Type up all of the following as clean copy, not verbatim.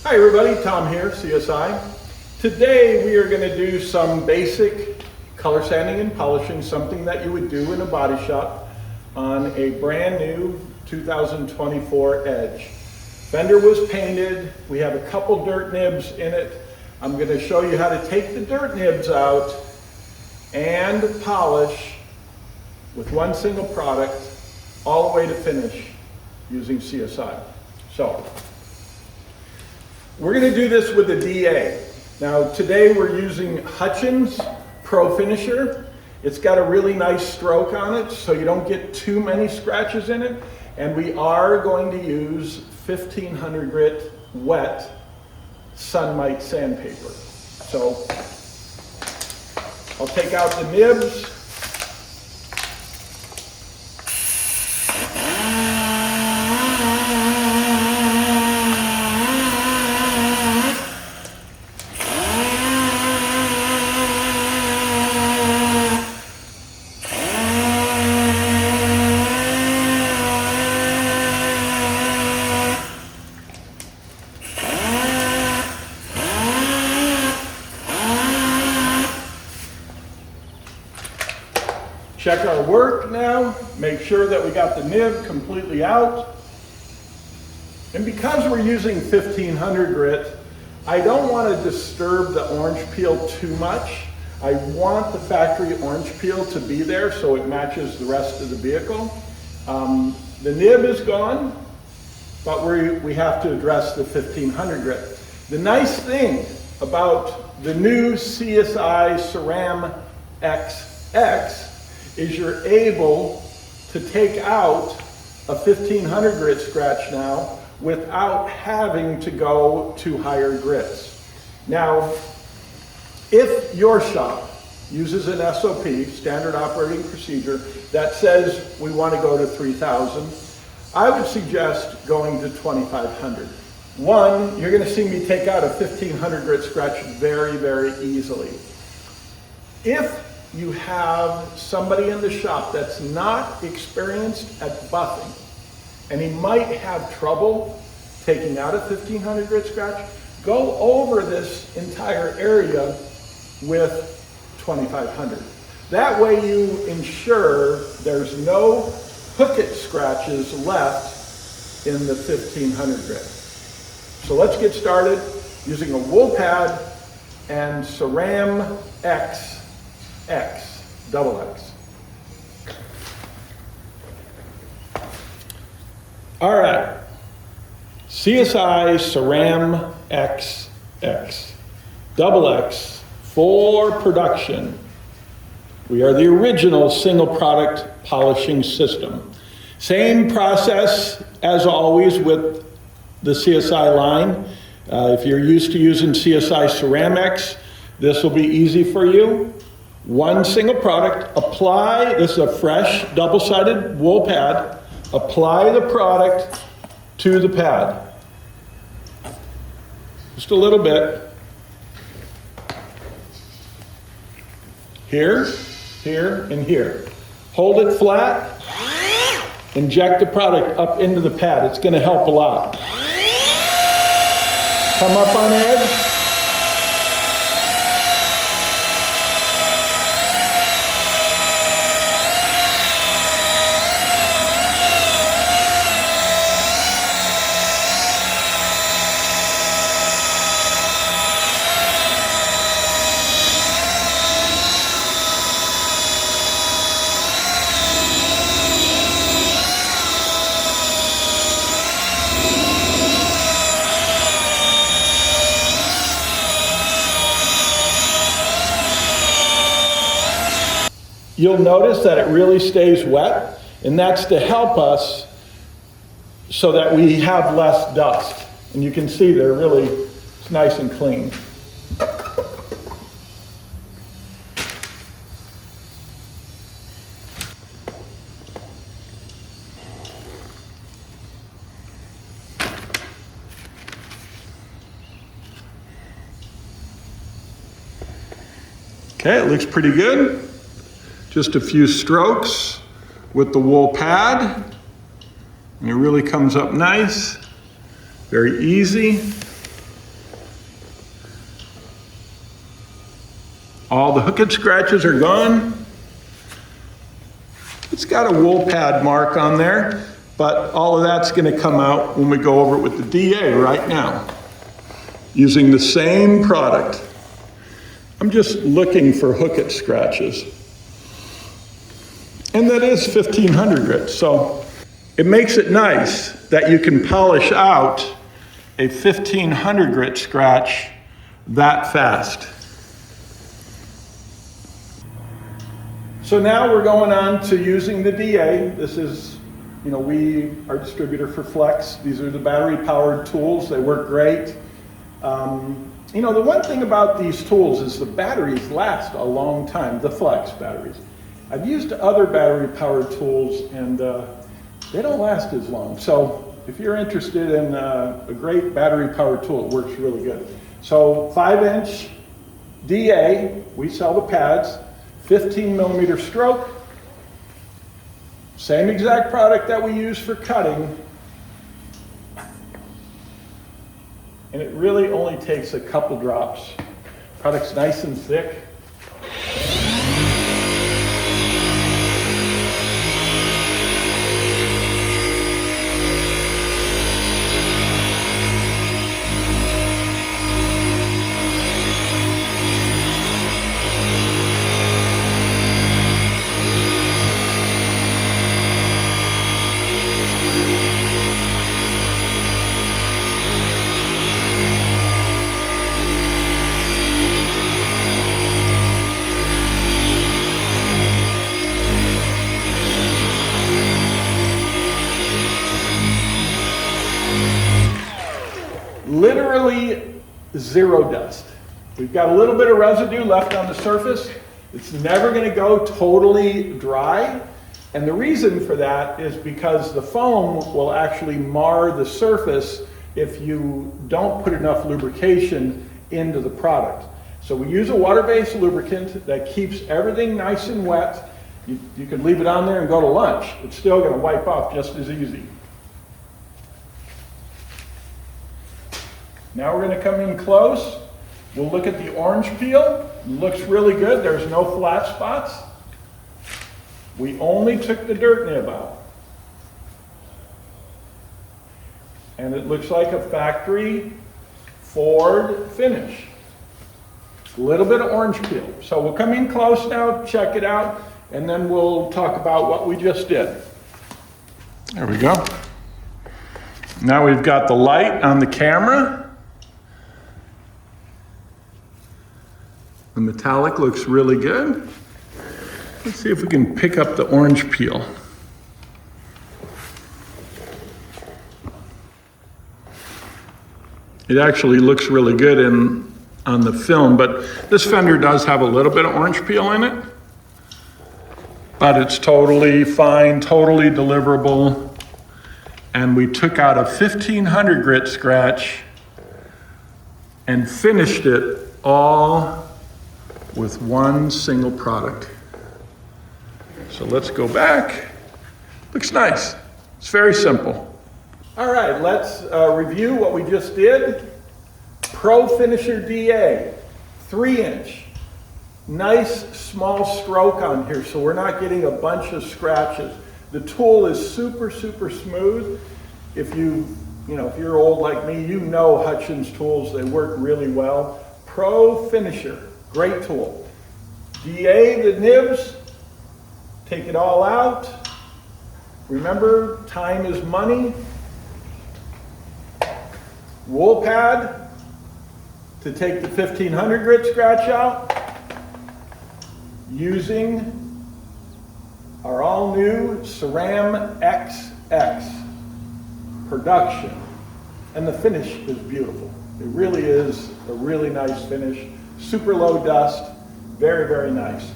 Hi everybody, Tom here, CSI. Today we are going to do some basic color sanding and polishing, something that you would do in a body shop on a brand new 2024 Edge. Fender was painted, we have a couple dirt nibs in it. I'm going to show you how to take the dirt nibs out and polish with one single product all the way to finish using CSI. So, we're going to do this with a DA. Now today we're using HUTCHINS Pro Finisher. It's got a really nice stroke on it so you don't get too many scratches in it. And we are going to use 1500 grit wet SUNMIGHT sandpaper. So I'll take out the nibs. Check our work now, make sure that we got the nib completely out. And because we're using 1500 grit, I don't want to disturb the orange peel too much. I want the factory orange peel to be there so it matches the rest of the vehicle. The nib is gone, but we have to address the 1500 grit. The nice thing about the new CSI Ceram-XX is you're able to take out a 1500 grit scratch now without having to go to higher grits. Now, if your shop uses an SOP, standard operating procedure, that says we want to go to 3000, I would suggest going to 2500. One, you're going to see me take out a 1500 grit scratch very, very easily. If you have somebody in the shop that's not experienced at buffing, and he might have trouble taking out a 1500 grit scratch, go over this entire area with 2500. That way you ensure there's no hook-it scratches left in the 1500 grit. So let's get started using a wool pad and Ceram-XX. Double X. All right, CSI Ceram-XX, double X for production. We are the original single product polishing system. Same process as always with the CSI line. If you're used to using CSI Ceram-XX, this will be easy for you. One single product, apply, this is a fresh double-sided wool pad, apply the product to the pad. Just a little bit. Here, here, and here. Hold it flat, inject the product up into the pad. It's going to help a lot. Come up on edge. You'll notice that it really stays wet, and that's to help us so that we have less dust. And you can see they're really, it's nice and clean. Okay, it looks pretty good. Just a few strokes with the wool pad, and it really comes up nice, very easy. All the hook and scratches are gone. It's got a wool pad mark on there, but all of that's going to come out when we go over it with the DA right now, using the same product. I'm just looking for hook and scratches. And that is 1500 grit, so it makes it nice that you can polish out a 1500 grit scratch that fast. So now we're going on to using the DA. This is, we are distributor for Flex. These are the battery powered tools. They work great. The one thing about these tools is the batteries last a long time, the Flex batteries. I've used other battery powered tools and they don't last as long. So if you're interested in a great battery powered tool, it works really good. So 5-inch DA, we sell the pads, 15 millimeter stroke, same exact product that we use for cutting. And it really only takes a couple drops. Product's nice and thick. Literally zero dust. We've got a little bit of residue left on the surface. It's never going to go totally dry. And the reason for that is because the foam will actually mar the surface if you don't put enough lubrication into the product. So we use a water-based lubricant that keeps everything nice and wet. You can leave it on there and go to lunch. It's still going to wipe off just as easy. Now we're going to come in close. We'll look at the orange peel. It looks really good. There's no flat spots. We only took the dirt nib out. And it looks like a factory Ford finish. A little bit of orange peel. So we'll come in close now, check it out, and then we'll talk about what we just did. There we go. Now we've got the light on the camera. The metallic looks really good. Let's see if we can pick up the orange peel. It actually looks really good on the film, but this fender does have a little bit of orange peel in it. But it's totally fine, totally deliverable. And we took out a 1500 grit scratch and finished it all with one single product. So let's go back. Looks nice. It's very simple. All right, let's review what we just did. Pro Finisher DA, 3-inch. Nice small stroke on here, so we're not getting a bunch of scratches. The tool is super, super smooth. If you're old like me, you know Hutchins tools, they work really well. Pro Finisher, great tool. DA, the nibs, take it all out. Remember, time is money. Wool pad to take the 1500 grit scratch out using our all new Ceram-XX production. And the finish is beautiful. It really is a really nice finish. Super low dust, very, very nice.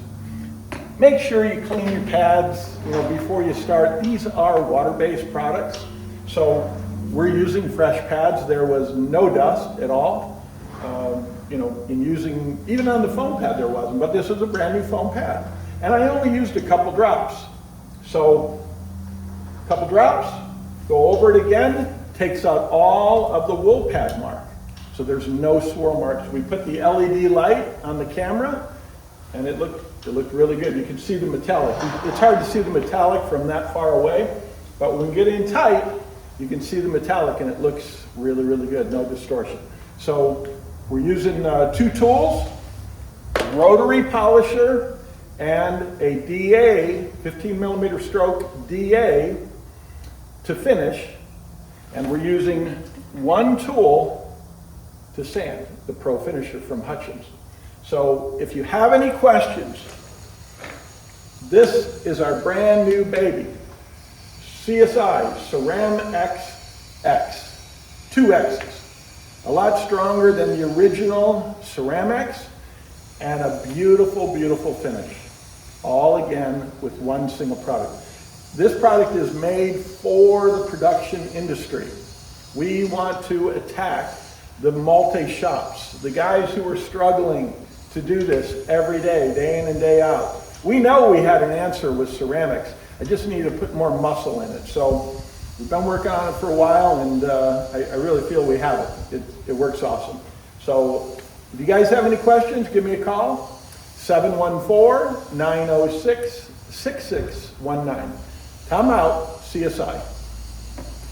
Make sure you clean your pads, before you start. These are water-based products, so we're using fresh pads. There was no dust at all. In using, even on the foam pad there wasn't, but this is a brand new foam pad. And I only used a couple drops. So, a couple drops, go over it again, takes out all of the wool pad mark. So there's no swirl marks. We put the LED light on the camera, and it looked really good. You can see the metallic. It's hard to see the metallic from that far away, but when we get in tight, you can see the metallic and it looks really, really good, no distortion. So we're using 2 tools, rotary polisher and a DA, 15 millimeter stroke DA to finish, and we're using 1 tool to sand, the Pro Finisher from Hutchins. So if you have any questions, this is our brand new baby, CSI Ceram-XX, 2 X's. A lot stronger than the original Ceram-X, and a beautiful, beautiful finish. All again with 1 single product. This product is made for the production industry. We want to attack the multi-shops, the guys who are struggling to do this every day in and day out. We know we had an answer with ceramics. I just need to put more muscle in it. So we've been working on it for a while, and I really feel we have it. It works awesome. So if you guys have any questions, give me a call, 714-906-6619. Tom out, CSI.